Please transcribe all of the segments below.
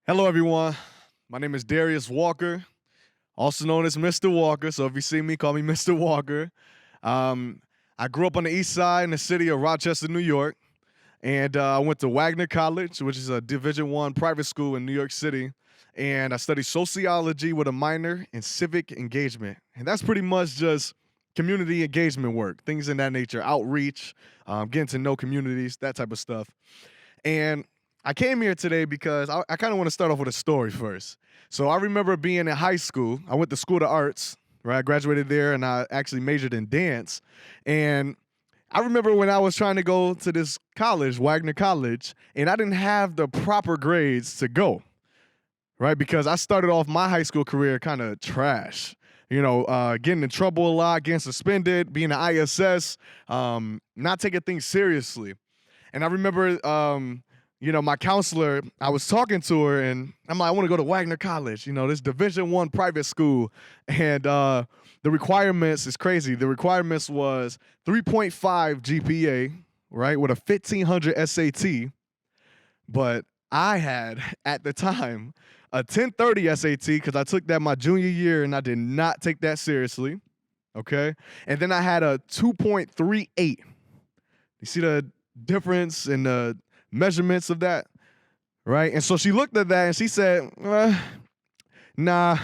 Hello, everyone. My name is Darius Walker, also known as Mr. Walker. So if you see me, call me Mr. Walker. Um, I grew up on the east side in the city of Rochester, New York, and I went to Wagner College, which is a Division I private school in New York City. And I studied sociology with a minor in civic engagement, and that's pretty much just community engagement work, things in that nature, outreach, getting to know communities, that type of stuff. And I came here today because I kind of want to start off with a story first. So I remember being in high school. I went to School of Arts, right? I graduated there and I actually majored in dance. And I remember when I was trying to go to this college, Wagner College, and I didn't have the proper grades to go, right? Because I started off my high school career kind of trash. Getting in trouble a lot, getting suspended, being an ISS, not taking things seriously. And I remember, my counselor, I was talking to her and I'm like, I want to go to Wagner College, this Division I private school. And the requirements is crazy. The requirements was 3.5 GPA, right, with a 1500 SAT. But I had, at the time, a 1030 SAT because I took that my junior year and I did not take that seriously. Okay. And then I had a 2.38. You see the difference in the measurements of that, right? And so she looked at that and she said, nah,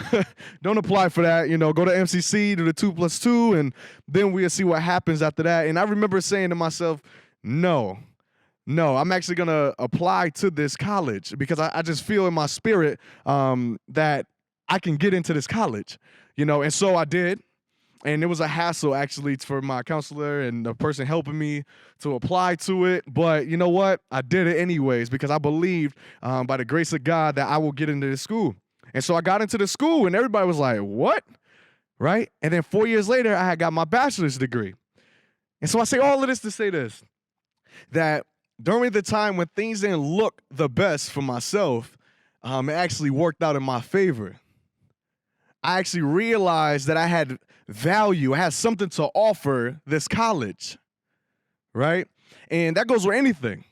don't apply for that. Go to MCC, do the 2+2, and then we'll see what happens after that. And I remember saying to myself, no, I'm actually going to apply to this college because I just feel in my spirit that I can get into this college, and so I did. And it was a hassle, actually, for my counselor and the person helping me to apply to it. But you know what? I did it anyways because I believed, by the grace of God, that I will get into this school. And so I got into the school, and everybody was like, what? Right? And then 4 years later, I had got my bachelor's degree. And so I say all of this to say this, that during the time when things didn't look the best for myself, it actually worked out in my favor. I actually realized that I had value. I had something to offer this college, right? And that goes with anything.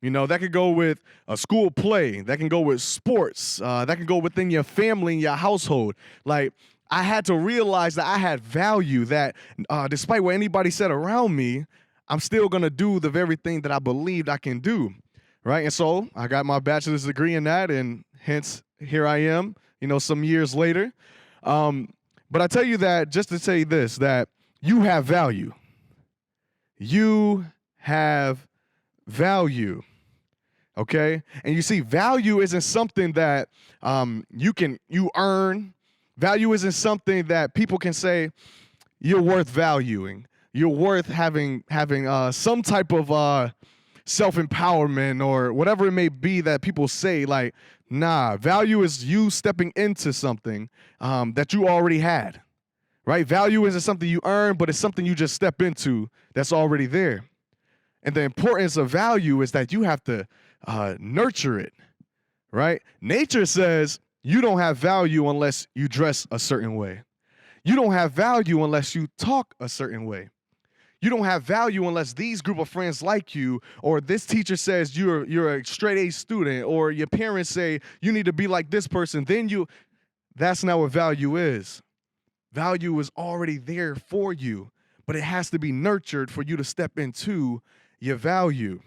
That could go with a school play. That can go with sports. That can go within your family and your household. Like, I had to realize that I had value, that despite what anybody said around me, I'm still going to do the very thing that I believed I can do, right? And so I got my bachelor's degree in that, and hence here I am, some years later. But I tell you that just to say this, that you have value. You have value, okay? And you see, value isn't something that you earn. Value isn't something that people can say you're worth valuing. You're worth having some type of self-empowerment or whatever it may be that people say. Like, nah, value is you stepping into something that you already had, right? Value isn't something you earn, but it's something you just step into that's already there. And the importance of value is that you have to nurture it, right? Nature says you don't have value unless you dress a certain way. You don't have value unless you talk a certain way. You don't have value unless these group of friends like you, or this teacher says you're a straight A student, or your parents say you need to be like this person. That's not what value is. Value is already there for you, but it has to be nurtured for you to step into your value.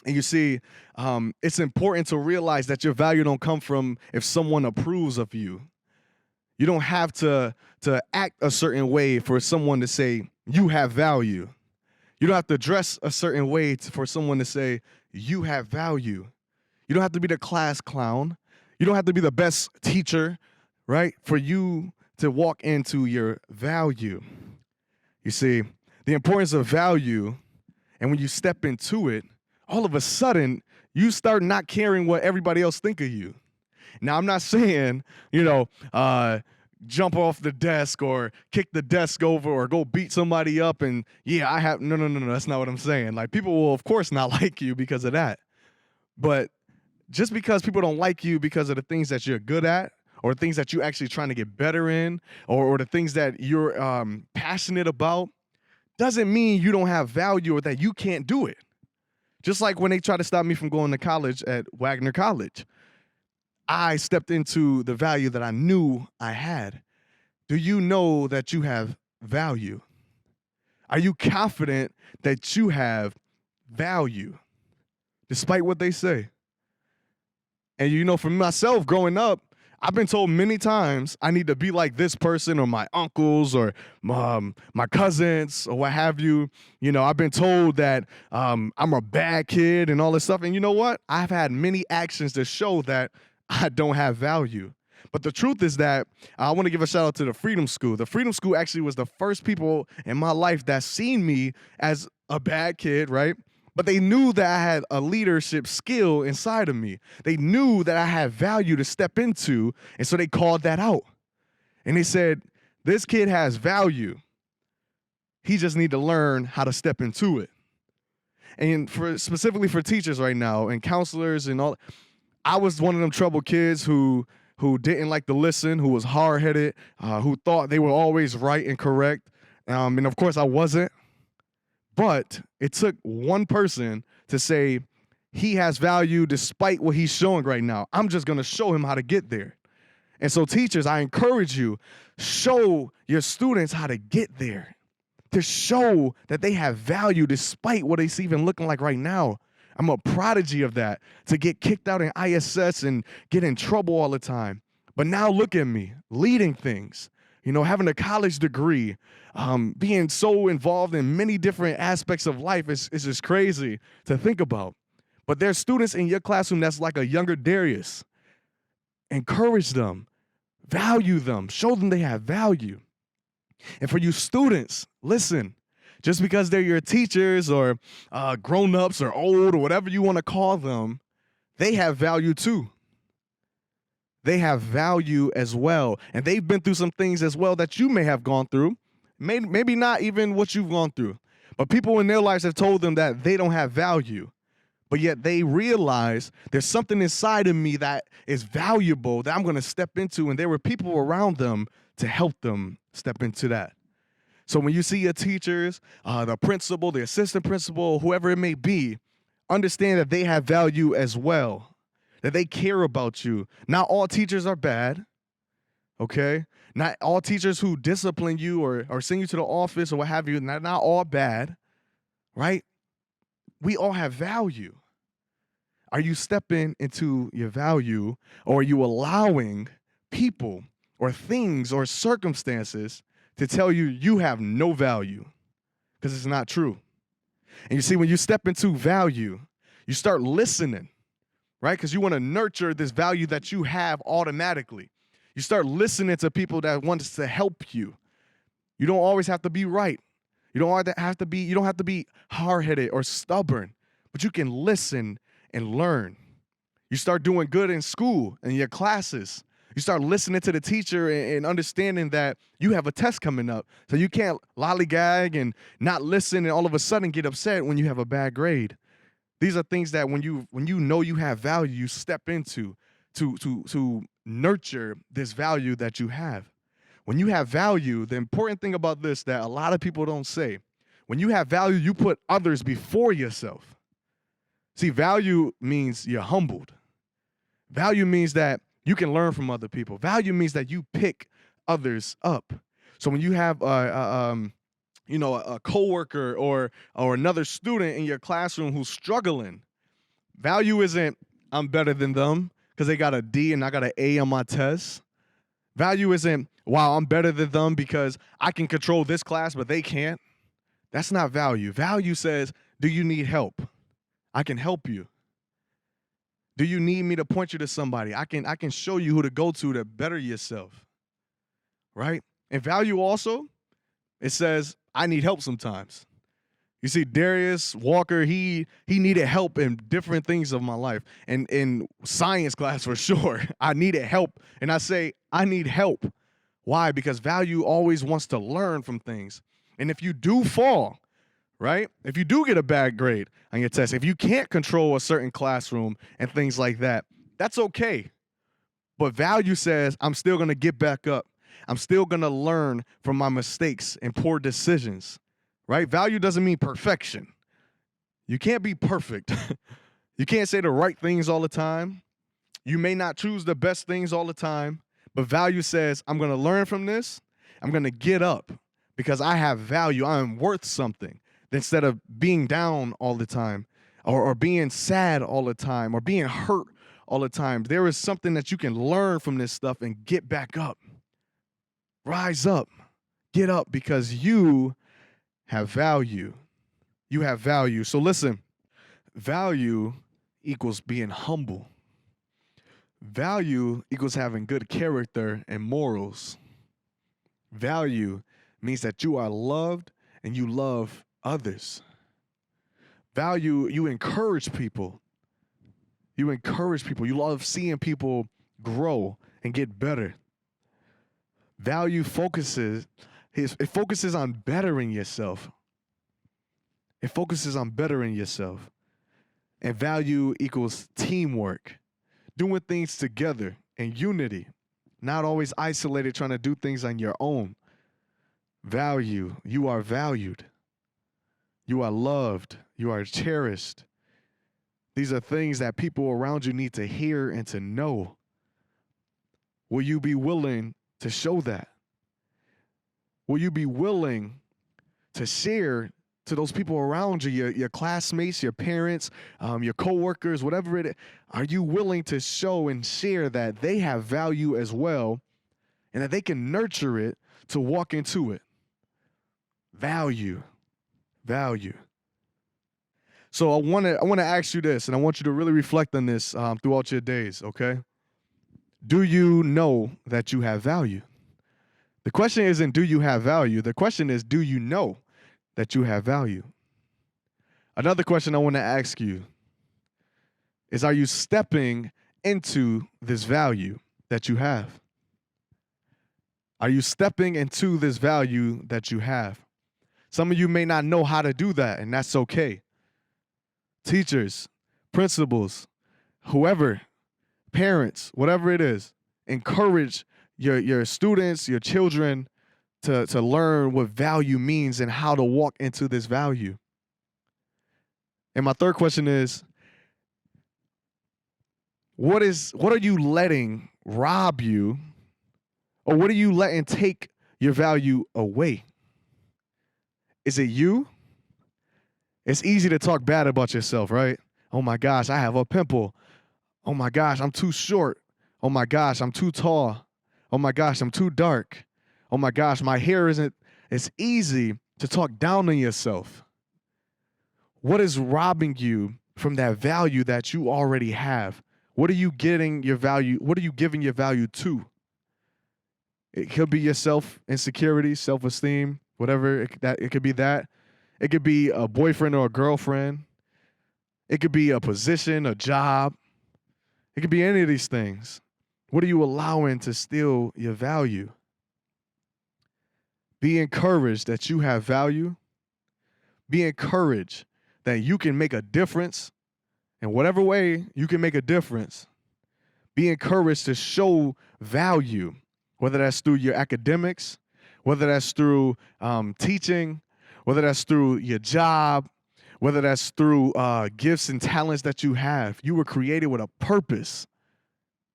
And you see, it's important to realize that your value don't come from if someone approves of you. You don't have to act a certain way for someone to say you have value. You don't have to dress a certain way for someone to say you have value. You don't have to be the class clown. You don't have to be the best teacher, right, for you to walk into your value. You see, the importance of value, and when you step into it, all of a sudden, you start not caring what everybody else think of you. Now, I'm not saying, jump off the desk or kick the desk over or go beat somebody up and, no, that's not what I'm saying. Like, people will, of course, not like you because of that. But just because people don't like you because of the things that you're good at or things that you're actually trying to get better in or the things that you're passionate about doesn't mean you don't have value or that you can't do it. Just like when they try to stop me from going to college at Wagner College. I stepped into the value that I knew I had. Do you know that you have value? Are you confident that you have value, despite what they say? And you know, for myself growing up, I've been told many times I need to be like this person or my uncles or my cousins or what have you. You know, I've been told that I'm a bad kid and all this stuff. And you know what? I've had many actions to show that I don't have value. But the truth is that I want to give a shout out to the Freedom School. The Freedom School actually was the first people in my life that seen me as a bad kid, right? But they knew that I had a leadership skill inside of me. They knew that I had value to step into, and so they called that out. And they said, this kid has value. He just need to learn how to step into it. And specifically for teachers right now and counselors and all, I was one of them troubled kids who didn't like to listen, who was hard-headed, who thought they were always right and correct. And of course I wasn't. But it took one person to say he has value despite what he's showing right now. I'm just going to show him how to get there. And so teachers, I encourage you, show your students how to get there, to show that they have value despite what it's even looking like right now. I'm a prodigy of that, to get kicked out in ISS and get in trouble all the time. But now look at me, leading things, you know, having a college degree, being so involved in many different aspects of life is just crazy to think about. But there's students in your classroom that's like a younger Darius. Encourage them, value them, show them they have value. And for you students, listen, just because they're your teachers or grown-ups or old or whatever you want to call them, they have value too. They have value as well. And they've been through some things as well that you may have gone through. Maybe not even what you've gone through. But people in their lives have told them that they don't have value. But yet they realize there's something inside of me that is valuable that I'm going to step into. And there were people around them to help them step into that. So when you see your teachers, the principal, the assistant principal, whoever it may be, understand that they have value as well, that they care about you. Not all teachers are bad, okay? Not all teachers who discipline you or send you to the office or what have you, not all bad, right? We all have value. Are you stepping into your value, or are you allowing people or things or circumstances to tell you you have no value? Because it's not true. And you see, when you step into value, you start listening, right? Because you want to nurture this value that you have automatically. You start listening to people that want to help you. You don't always have to be right. You don't have to be hard-headed or stubborn, but you can listen and learn. You start doing good in school and your classes. You start listening to the teacher and understanding that you have a test coming up. So you can't lollygag and not listen and all of a sudden get upset when you have a bad grade. These are things that when you know you have value, you step into to nurture this value that you have. When you have value, the important thing about this that a lot of people don't say, when you have value, you put others before yourself. See, value means you're humbled. Value means that you can learn from other people. Value means that you pick others up. So when you have a coworker or another student in your classroom who's struggling, value isn't I'm better than them because they got a D and I got an A on my test. Value isn't, wow, I'm better than them because I can control this class, but they can't. That's not value. Value says, do you need help? I can help you. Do you need me to point you to somebody? I can show you who to go to better yourself, right? And value also, it says, I need help sometimes. You see, Darius Walker, he needed help in different things of my life. And in science class, for sure, I needed help. And I say, I need help. Why? Because value always wants to learn from things. And if you do fall, right? If you do get a bad grade on your test, if you can't control a certain classroom and things like that, that's okay. But value says, I'm still going to get back up. I'm still going to learn from my mistakes and poor decisions, right? Value doesn't mean perfection. You can't be perfect. You can't say the right things all the time. You may not choose the best things all the time, but value says, I'm going to learn from this. I'm going to get up because I have value. I am worth something. Instead of being down all the time or being sad all the time or being hurt all the time, there is something that you can learn from this stuff and get back up. Rise up. Get up because you have value. You have value. So listen, value equals being humble. Value equals having good character and morals. Value means that you are loved and you love others. Value, you encourage people. You encourage people. You love seeing people grow and get better. Value focuses on bettering yourself. It focuses on bettering yourself. And value equals teamwork, doing things together and unity, not always isolated trying to do things on your own. Value, you are valued. You are loved. You are cherished. These are things that people around you need to hear and to know. Will you be willing to show that? Will you be willing to share to those people around you, your classmates, your parents, your coworkers, whatever it is? Are you willing to show and share that they have value as well and that they can nurture it to walk into it? Value. Value. So I want to ask you this, and I want you to really reflect on this throughout your days, okay? Do you know that you have value? The question isn't, do you have value? The question is, do you know that you have value? Another question I want to ask you is, are you stepping into this value that you have? Are you stepping into this value that you have? Some of you may not know how to do that, and that's okay. Teachers, principals, whoever, parents, whatever it is, encourage your students, your children to learn what value means and how to walk into this value. And my third question is, what are you letting rob you, or what are you letting take your value away? Is it you? It's easy to talk bad about yourself, right? Oh my gosh, I have a pimple. Oh my gosh, I'm too short. Oh my gosh, I'm too tall. Oh my gosh, I'm too dark. Oh my gosh, my hair isn't. It's easy to talk down on yourself. What is robbing you from that value that you already have? What are you getting your value? What are you giving your value to? It could be your insecurity, self-esteem, whatever. It could be that. It could be a boyfriend or a girlfriend. It could be a position, a job. It could be any of these things. What are you allowing to steal your value? Be encouraged that you have value. Be encouraged that you can make a difference in whatever way you can make a difference. Be encouraged to show value, whether that's through your academics, whether that's through teaching, whether that's through your job, whether that's through gifts and talents that you have. You were created with a purpose.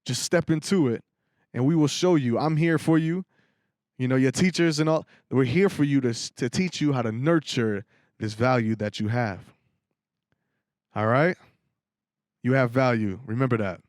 Just step into it, and we will show you. I'm here for you. You know, your teachers and all, we're here for you to teach you how to nurture this value that you have. All right? You have value. Remember that.